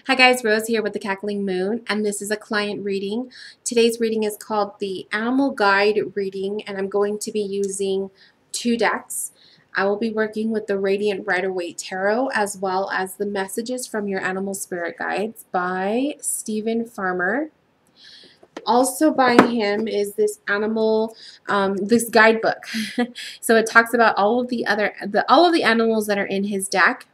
Hi guys, Rose here with the Cackling Moon, and this is a client reading. Today's reading is called the Animal Guide reading, and I'm going to be using 2 decks. I will be working with the Radiant Rider-Waite Tarot as well as the Messages from Your Animal Spirit Guides by Stephen Farmer. Also by him is this this guidebook. So it talks about all of the animals that are in his deck.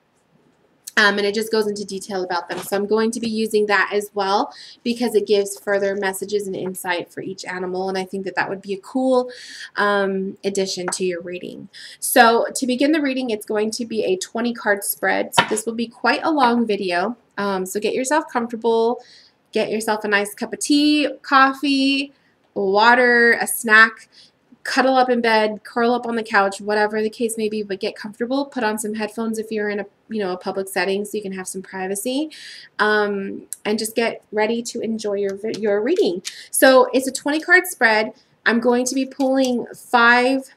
And it just goes into detail about them. So I'm going to be using that as well because it gives further messages and insight for each animal, and I think that that would be a cool addition to your reading. So to begin the reading, it's going to be a 20 card spread. So this will be quite a long video. So get yourself comfortable, get yourself a nice cup of tea, coffee, water, a snack. Cuddle up in bed, curl up on the couch, whatever the case may be, but get comfortable. Put on some headphones if you're in a public setting so you can have some privacy, and just get ready to enjoy your reading. So it's a 20 card spread. I'm going to be pulling 5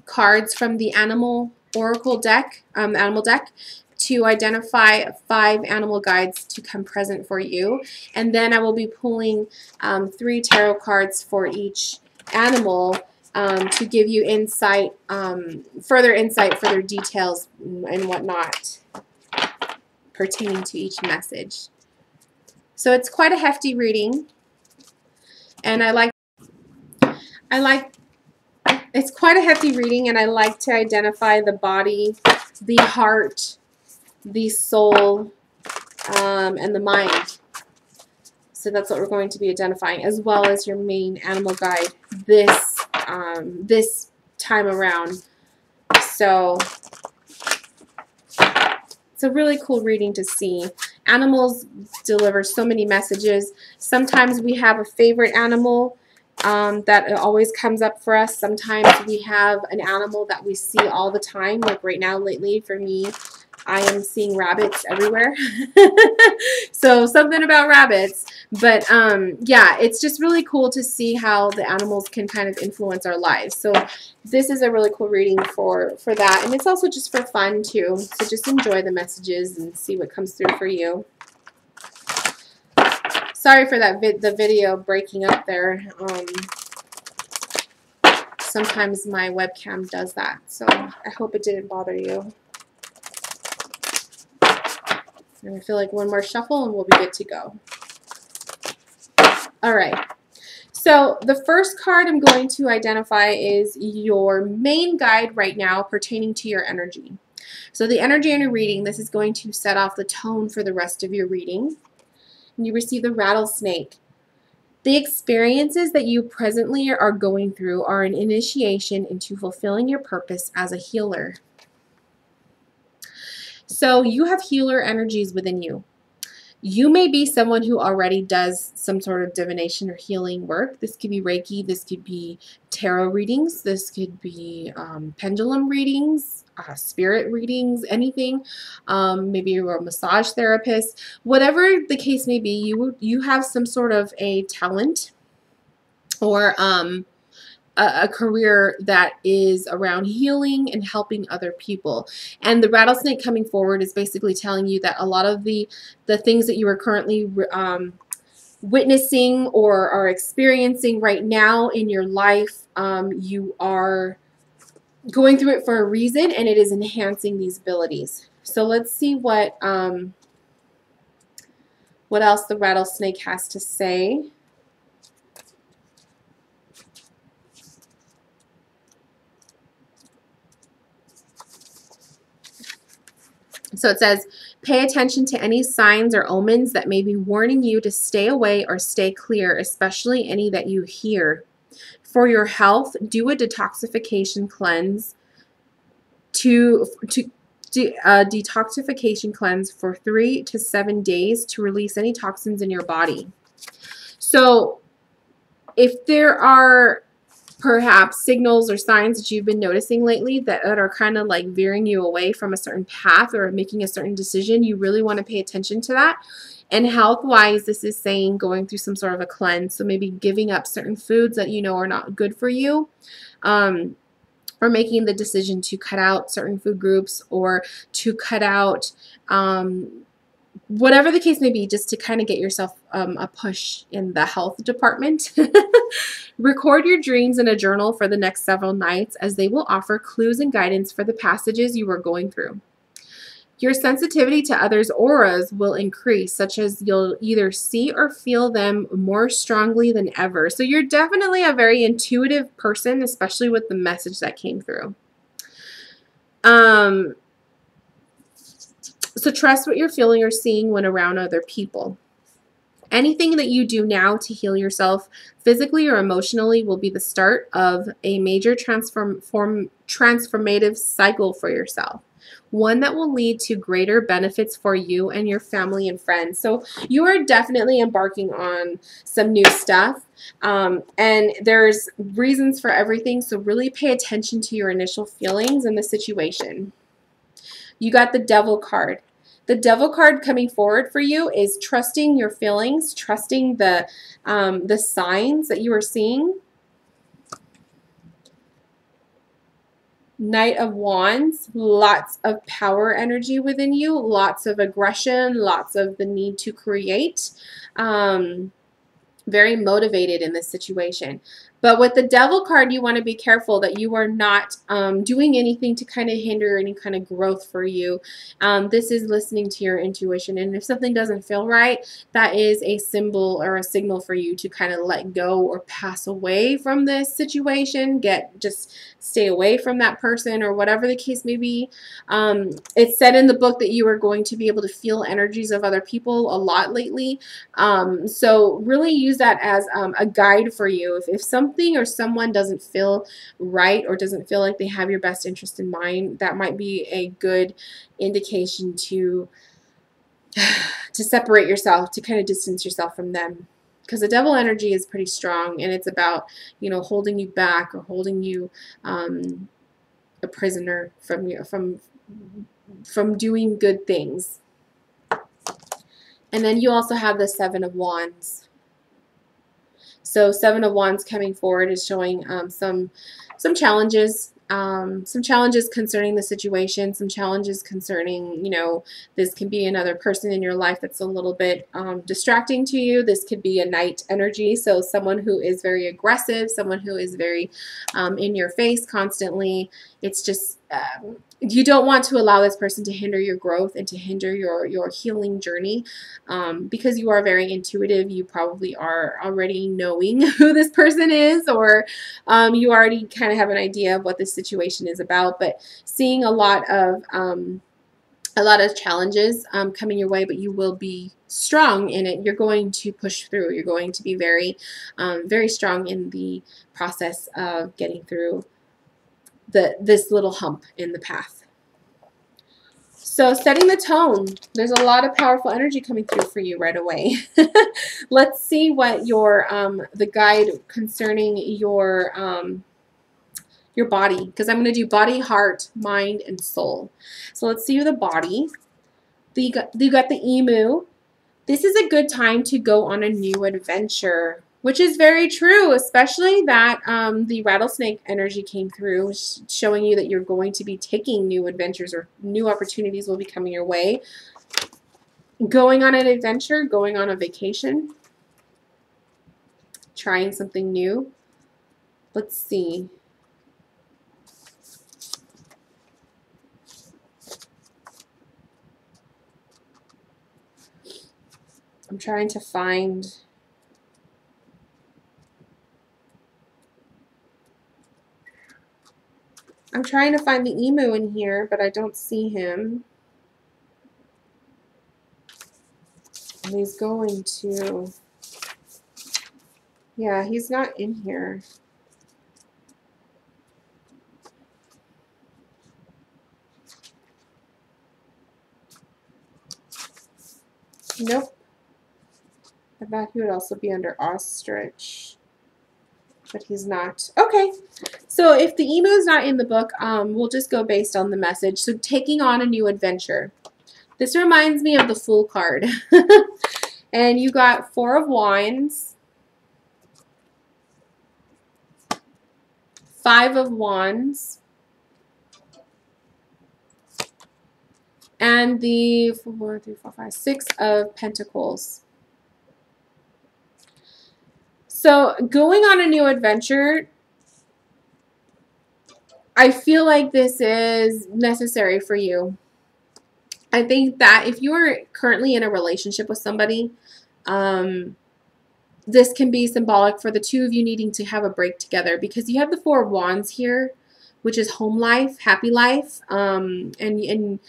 cards from the Animal Oracle deck, Animal deck, to identify 5 animal guides to come present for you, and then I will be pulling 3 tarot cards for each animal to give you insight, further details and whatnot pertaining to each message. So it's quite a hefty reading, and it's quite a hefty reading, and I like to identify the body, the heart, the soul, and the mind. So that's what we're going to be identifying, as well as your main animal guide this time around. So it's a really cool reading to see. Animals deliver so many messages. Sometimes we have a favorite animal that always comes up for us. Sometimes we have an animal that we see all the time. Like right now, lately, for me, I am seeing rabbits everywhere. So something about rabbits. But yeah, it's just really cool to see how the animals can kind of influence our lives. So this is a really cool reading for that. And it's also just for fun too. So just enjoy the messages and see what comes through for you. Sorry for that the video breaking up there. Sometimes my webcam does that. So I hope it didn't bother you. And I feel like one more shuffle and we'll be good to go. All right. So the first card I'm going to identify is your main guide right now pertaining to your energy. So the energy in your reading, this is going to set off the tone for the rest of your reading. And you receive the Rattlesnake. The experiences that you presently are going through are an initiation into fulfilling your purpose as a healer. So you have healer energies within you. You may be someone who already does some sort of divination or healing work. This could be Reiki, this could be tarot readings, this could be pendulum readings, spirit readings, anything. Maybe you're a massage therapist. Whatever the case may be, you have some sort of a talent or a career that is around healing and helping other people. And the rattlesnake coming forward is basically telling you that a lot of the things that you are currently witnessing or are experiencing right now in your life, you are going through it for a reason, and it is enhancing these abilities. So let's see what else the rattlesnake has to say. So it says, pay attention to any signs or omens that may be warning you to stay away or stay clear, especially any that you hear. For your health, do a detoxification cleanse detoxification cleanse for 3 to 7 days to release any toxins in your body. So if there are perhaps signals or signs that you've been noticing lately that are kind of like veering you away from a certain path or making a certain decision, you really want to pay attention to that. And health-wise, this is saying going through some sort of a cleanse. So maybe giving up certain foods that you know are not good for you, or making the decision to cut out certain food groups or to cut out whatever the case may be, just to kind of get yourself a push in the health department. Record your dreams in a journal for the next several nights, as they will offer clues and guidance for the passages you are going through. Your sensitivity to others' auras will increase, such as you'll either see or feel them more strongly than ever. So you're definitely a very intuitive person, especially with the message that came through. So trust what you're feeling or seeing when around other people. Anything that you do now to heal yourself physically or emotionally will be the start of a major transformative cycle for yourself. One that will lead to greater benefits for you and your family and friends. So you are definitely embarking on some new stuff. And there's reasons for everything. So really pay attention to your initial feelings in the situation. You got the Devil card. The Devil card coming forward for you is trusting your feelings, trusting the signs that you are seeing. Knight of Wands, lots of power energy within you, lots of aggression, lots of the need to create. Very motivated in this situation. But with the Devil card, you want to be careful that you are not doing anything to kind of hinder any kind of growth for you. This is listening to your intuition. And if something doesn't feel right, that is a symbol or a signal for you to kind of let go or pass away from this situation. Just stay away from that person or whatever the case may be. It said in the book that you are going to be able to feel energies of other people a lot lately. So really use that as a guide for you. If something or someone doesn't feel right or doesn't feel like they have your best interest in mind, that might be a good indication to separate yourself, to kind of distance yourself from them. Because the Devil energy is pretty strong, and it's about, you know, holding you back or holding you a prisoner from you, from doing good things. And then you also have the Seven of Wands. So Seven of Wands coming forward is showing some challenges, concerning the situation, some challenges concerning, you know, this can be another person in your life that's a little bit distracting to you. This could be a Knight energy, so someone who is very aggressive, someone who is very in your face constantly. It's just you don't want to allow this person to hinder your growth and to hinder your healing journey, because you are very intuitive. You probably are already knowing who this person is, or you already kind of have an idea of what this situation is about, but seeing a lot of challenges coming your way, but you will be strong in it. You're going to push through. You're going to be very, very strong in the process of getting through this little hump in the path. So setting the tone, there's a lot of powerful energy coming through for you right away. Let's see what your the guide concerning your body, because I'm going to do body, heart, mind, and soul. So let's see the body. You got the emu. This is a good time to go on a new adventure, which is very true, especially that the rattlesnake energy came through, showing you that you're going to be taking new adventures, or new opportunities will be coming your way. Going on an adventure, going on a vacation, trying something new. Let's see. I'm trying to find... I'm trying to find the emu in here, but I don't see him. And he's going to... Yeah, he's not in here. Nope. I thought he would also be under ostrich, but he's not. Okay, so if the emu is not in the book, we'll just go based on the message. So taking on a new adventure. This reminds me of the Fool card. And you got Four of Wands, Five of Wands, and the 4, 3, 4, 5, 6 of Pentacles. So going on a new adventure, I feel like this is necessary for you. I think that if you are currently in a relationship with somebody, this can be symbolic for the two of you needing to have a break together, because you have the Four of Wands here, which is home life, happy life, and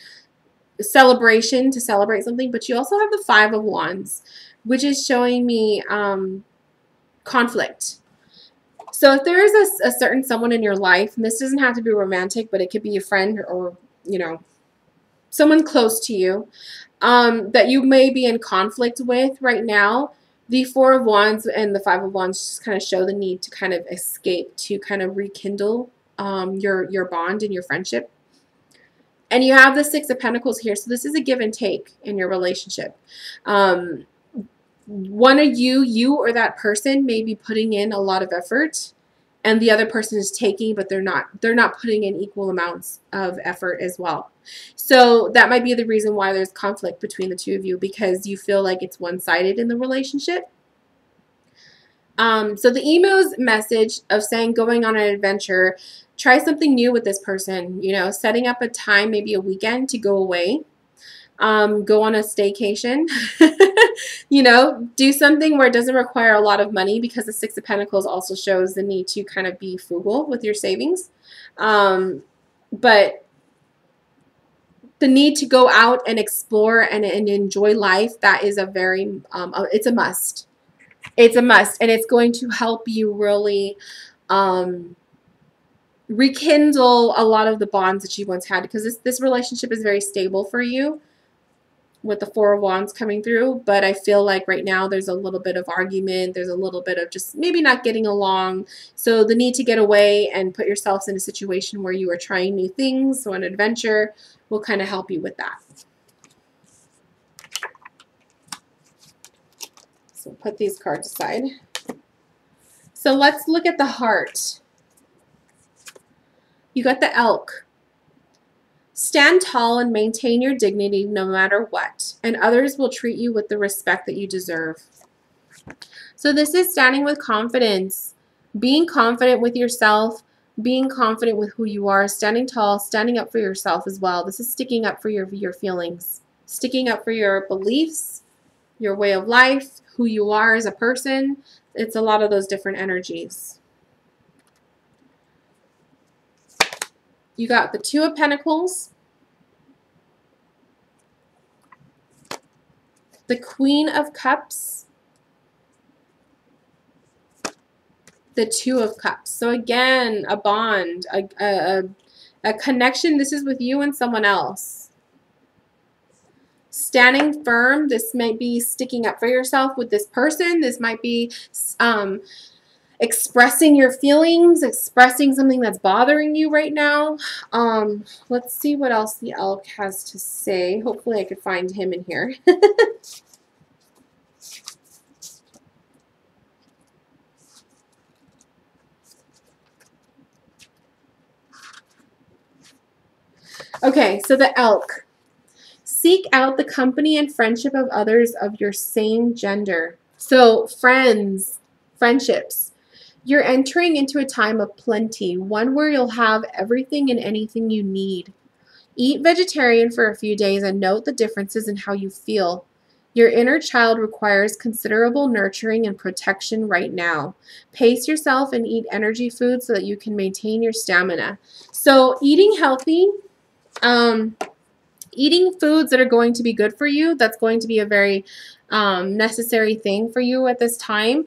celebration, to celebrate something. But you also have the Five of Wands, which is showing me conflict. So if there is a certain someone in your life, and this doesn't have to be romantic, but it could be a friend or, you know, someone close to you, that you may be in conflict with right now, the Four of Wands and the Five of Wands just kind of show the need to kind of escape, to kind of rekindle your bond and your friendship. And you have the Six of Pentacles here, so this is a give and take in your relationship. One of you or that person may be putting in a lot of effort, and the other person is taking, but they're not putting in equal amounts of effort as well. So that might be the reason why there's conflict between the two of you, because you feel like it's one-sided in the relationship. So the emo's message of saying going on an adventure, try something new with this person, you know, setting up a time, maybe a weekend to go away. Go on a staycation, you know, do something where it doesn't require a lot of money, because the Six of Pentacles also shows the need to kind of be frugal with your savings. But the need to go out and explore and enjoy life, that is a very, it's a must. It's a must, and it's going to help you really rekindle a lot of the bonds that you once had, because this relationship is very stable for you with the Four of Wands coming through. But I feel like right now there's a little bit of argument, there's a little bit of just maybe not getting along. So the need to get away and put yourselves in a situation where you are trying new things, so an adventure will kind of help you with that. So put these cards aside. So let's look at the heart. You got the Elk. Stand tall and maintain your dignity no matter what, and others will treat you with the respect that you deserve. So this is standing with confidence, being confident with yourself, being confident with who you are, standing tall, standing up for yourself as well. This is sticking up for your feelings, sticking up for your beliefs, your way of life, who you are as a person. It's a lot of those different energies. You got the Two of Pentacles, the Queen of Cups, the Two of Cups. So again, a bond, a connection. This is with you and someone else. Standing firm. This might be sticking up for yourself with this person. This might be expressing your feelings, expressing something that's bothering you right now. Let's see what else the Elk has to say. Hopefully I could find him in here. Okay, so the Elk. Seek out the company and friendship of others of your same gender. So friends, friendships. You're entering into a time of plenty, one where you'll have everything and anything you need. Eat vegetarian for a few days and note the differences in how you feel. Your inner child requires considerable nurturing and protection right now. Pace yourself and eat energy food so that you can maintain your stamina. So eating healthy, eating foods that are going to be good for you, that's going to be a very necessary thing for you at this time.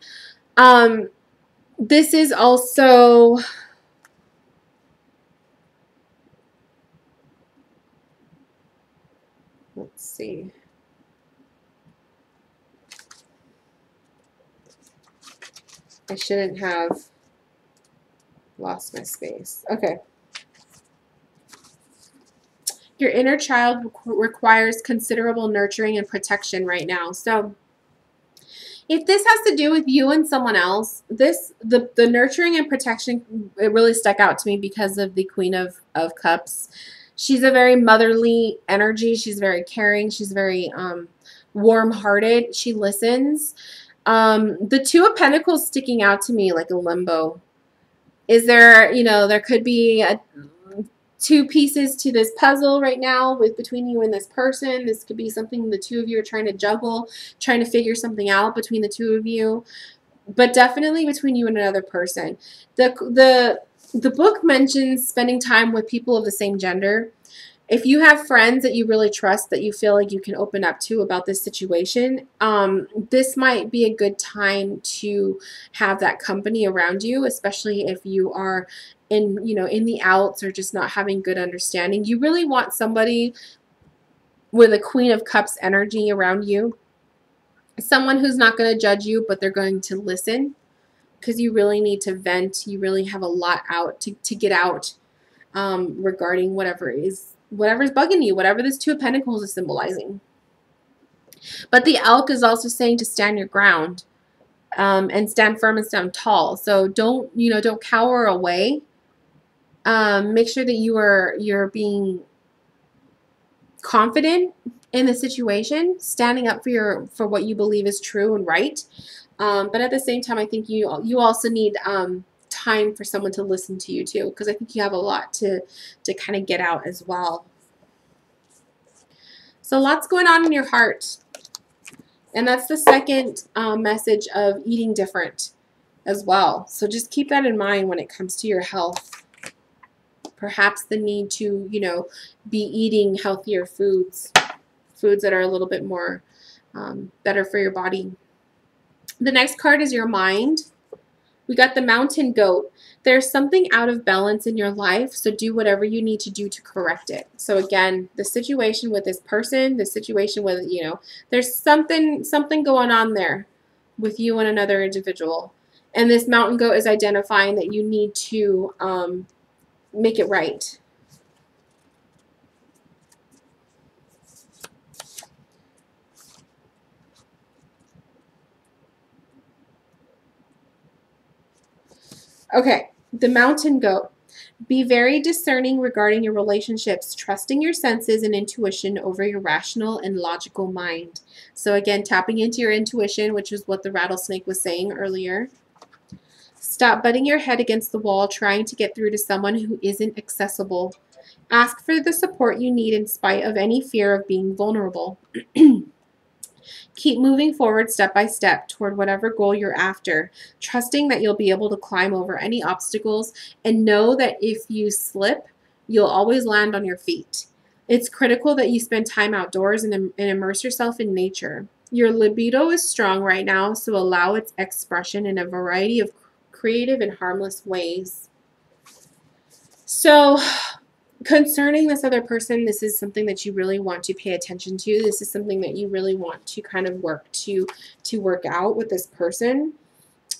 This is also, let's see. I shouldn't have lost my space. Okay. Your inner child requires considerable nurturing and protection right now. So if this has to do with you and someone else, the nurturing and protection, it really stuck out to me because of the Queen of Cups. She's a very motherly energy. She's very caring. She's very warm-hearted. She listens. The Two of Pentacles sticking out to me like a limbo. Is there, there could be two pieces to this puzzle right now with between you and this person. This could be something the two of you are trying to juggle, trying to figure something out between the two of you, but definitely between you and another person. The book mentions spending time with people of the same gender. If you have friends that you really trust, that you feel like you can open up to about this situation, this might be a good time to have that company around you, especially if you are in the outs or just not having good understanding. You really want somebody with a Queen of Cups energy around you. Someone who's not going to judge you, but they're going to listen, because you really need to vent. You really have a lot out to get out regarding whatever's bugging you, whatever this Two of Pentacles is symbolizing. But the Elk is also saying to stand your ground and stand firm and stand tall. So don't cower away. Make sure that you're being confident in the situation, standing up for what you believe is true and right. But at the same time, I think you also need time for someone to listen to you too, because I think you have a lot to kind of get out as well. So lots going on in your heart. And that's the second message of eating different as well. So just keep that in mind when it comes to your health. Perhaps the need to, be eating healthier foods that are a little bit more better for your body. The next card is your mind. We got the Mountain Goat. There's something out of balance in your life, so do whatever you need to do to correct it. So again, the situation with this person, the situation with, there's something going on there with you and another individual. And this Mountain Goat is identifying that you need to make it right. Okay, the Mountain Goat. Be very discerning regarding your relationships, trusting your senses and intuition over your rational and logical mind. So again, tapping into your intuition, which is what the Rattlesnake was saying earlier. Stop butting your head against the wall trying to get through to someone who isn't accessible. Ask for the support you need in spite of any fear of being vulnerable. Keep moving forward step by step toward whatever goal you're after, trusting that you'll be able to climb over any obstacles, and know that if you slip, you'll always land on your feet. It's critical that you spend time outdoors and immerse yourself in nature. Your libido is strong right now, so allow its expression in a variety of creative and harmless ways. So, concerning this other person, this is something that you really want to pay attention to. This is something that you really want to kind of work to work out with this person.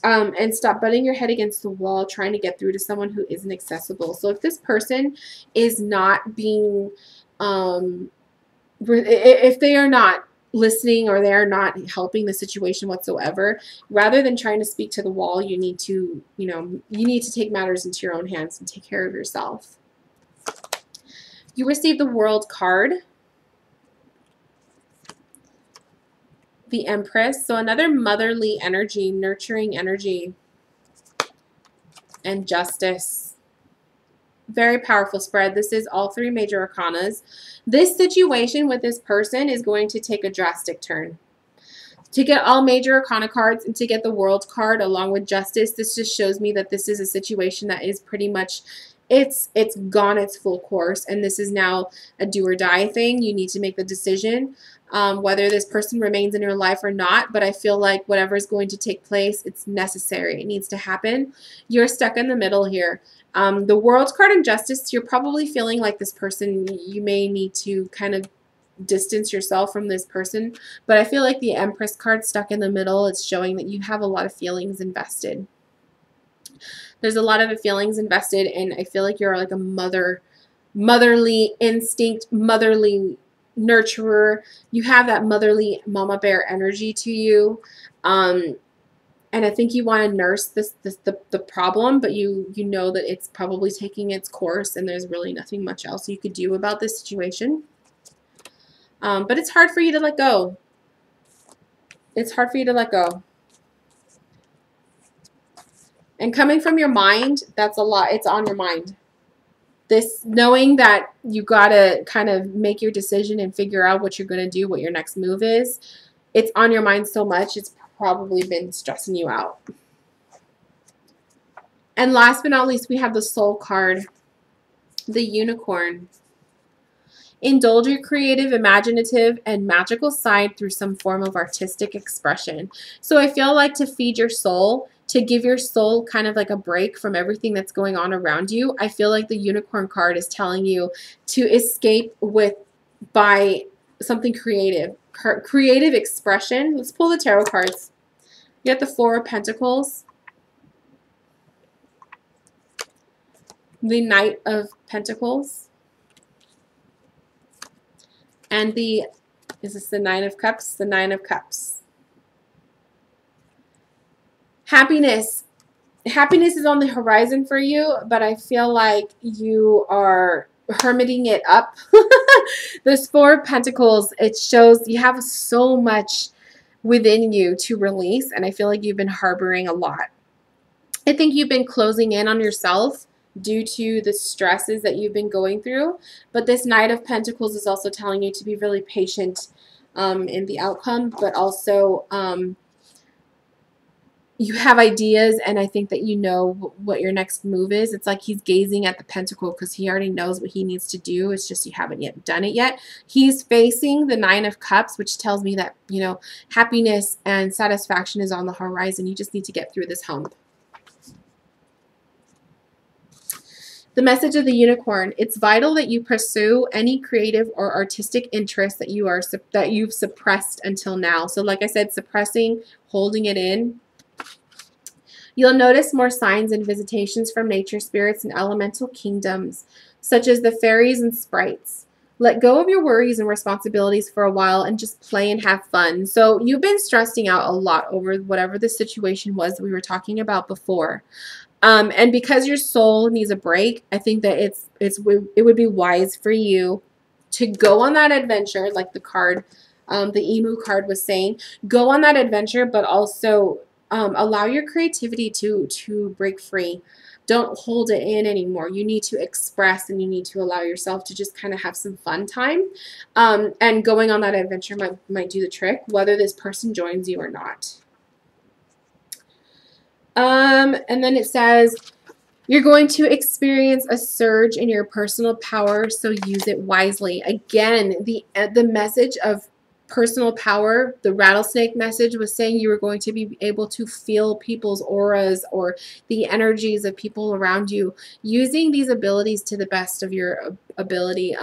And stop butting your head against the wall trying to get through to someone who isn't accessible. So if this person is not being, if they are not listening or they are not helping the situation whatsoever, rather than trying to speak to the wall, you need to, you need to take matters into your own hands and take care of yourself. You receive the World card, the Empress, so another motherly energy, nurturing energy, and Justice. Very powerful spread. This is all three major arcanas. This situation with this person is going to take a drastic turn. To get all major arcana cards and to get the World card along with Justice, this just shows me that this is a situation that is pretty much, it's gone its full course, and this is now a do or die thing. You need to make the decision whether this person remains in your life or not, but I feel like whatever is going to take place, it's necessary. It needs to happen. You're stuck in the middle here. The World card and Justice, you're probably feeling like this person, you may need to kind of distance yourself from this person, but I feel like the Empress card stuck in the middle, it's showing that you have a lot of feelings invested. There's a lot of feelings invested, and I feel like you're like a motherly instinct, motherly nurturer. You have that motherly mama bear energy to you. And I think you want to nurse the problem, but you know that it's probably taking its course and there's really nothing much else you could do about this situation. But it's hard for you to let go. It's hard for you to let go. And coming from your mind, that's a lot. It's on your mind. This knowing that you got to kind of make your decision and figure out what you're going to do, what your next move is. It's on your mind so much, it's probably been stressing you out. And last but not least, we have the Soul card, the Unicorn. Indulge your creative, imaginative, and magical side through some form of artistic expression. So I feel like to feed your soul, to give your soul kind of like a break from everything that's going on around you, I feel like the Unicorn card is telling you to escape by something creative. Creative expression. Let's pull the tarot cards. You have the Four of Pentacles, the Knight of Pentacles, and is this the Nine of Cups? The Nine of Cups. Happiness. Happiness is on the horizon for you, but I feel like you are hermiting it up. This Four of Pentacles, it shows you have so much within you to release, and I feel like you've been harboring a lot. I think you've been closing in on yourself due to the stresses that you've been going through. But this Knight of Pentacles is also telling you to be really patient in the outcome, but also you have ideas, and I think that you know what your next move is. It's like he's gazing at the pentacle because he already knows what he needs to do. It's just you haven't yet done it yet. He's facing the Nine of Cups, which tells me that, you know, happiness and satisfaction is on the horizon. You just need to get through this hump. The message of the Unicorn. It's vital that you pursue any creative or artistic interest that you've suppressed until now. So like I said, suppressing, holding it in. You'll notice more signs and visitations from nature spirits and elemental kingdoms, such as the fairies and sprites. Let go of your worries and responsibilities for a while and just play and have fun. So you've been stressing out a lot over whatever the situation was that we were talking about before. And because your soul needs a break, I think that it would be wise for you to go on that adventure, like the card, the emu card was saying. Go on that adventure, but also allow your creativity to break free. Don't hold it in anymore. You need to express, and you need to allow yourself to just kind of have some fun time. And going on that adventure might do the trick, whether this person joins you or not. And then it says, you're going to experience a surge in your personal power, so use it wisely. Again, the message of personal power, the rattlesnake message was saying you were going to be able to feel people's auras or the energies of people around you, using these abilities to the best of your ability.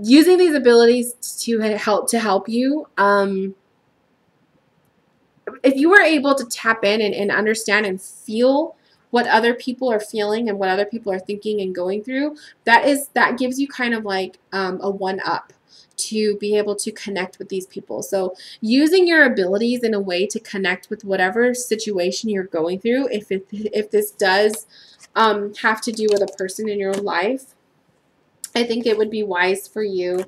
Using these abilities to help you. If you were able to tap in and understand and feel what other people are feeling and what other people are thinking and going through, that gives you kind of like a one-up to be able to connect with these people. So using your abilities in a way to connect with whatever situation you're going through, if this does have to do with a person in your life, I think it would be wise for you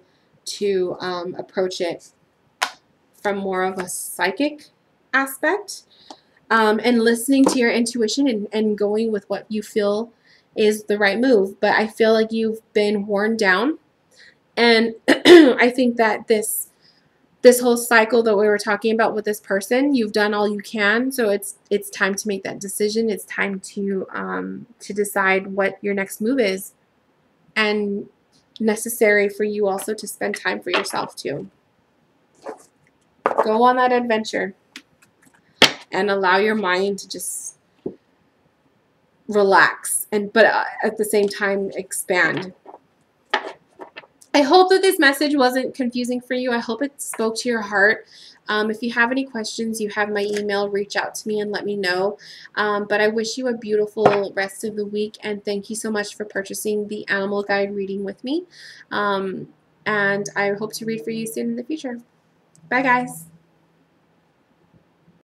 to approach it from more of a psychic aspect, and listening to your intuition and going with what you feel is the right move. But I feel like you've been worn down, and I think that this whole cycle that we were talking about with this person, you've done all you can. So it's time to make that decision. It's time to decide what your next move is, and necessary for you also to spend time for yourself too. Go on that adventure and allow your mind to just relax, but at the same time expand. I hope that this message wasn't confusing for you. I hope it spoke to your heart. If you have any questions, you have my email. Reach out to me and let me know. But I wish you a beautiful rest of the week, and thank you so much for purchasing the Animal Guide reading with me. And I hope to read for you soon in the future. Bye, guys.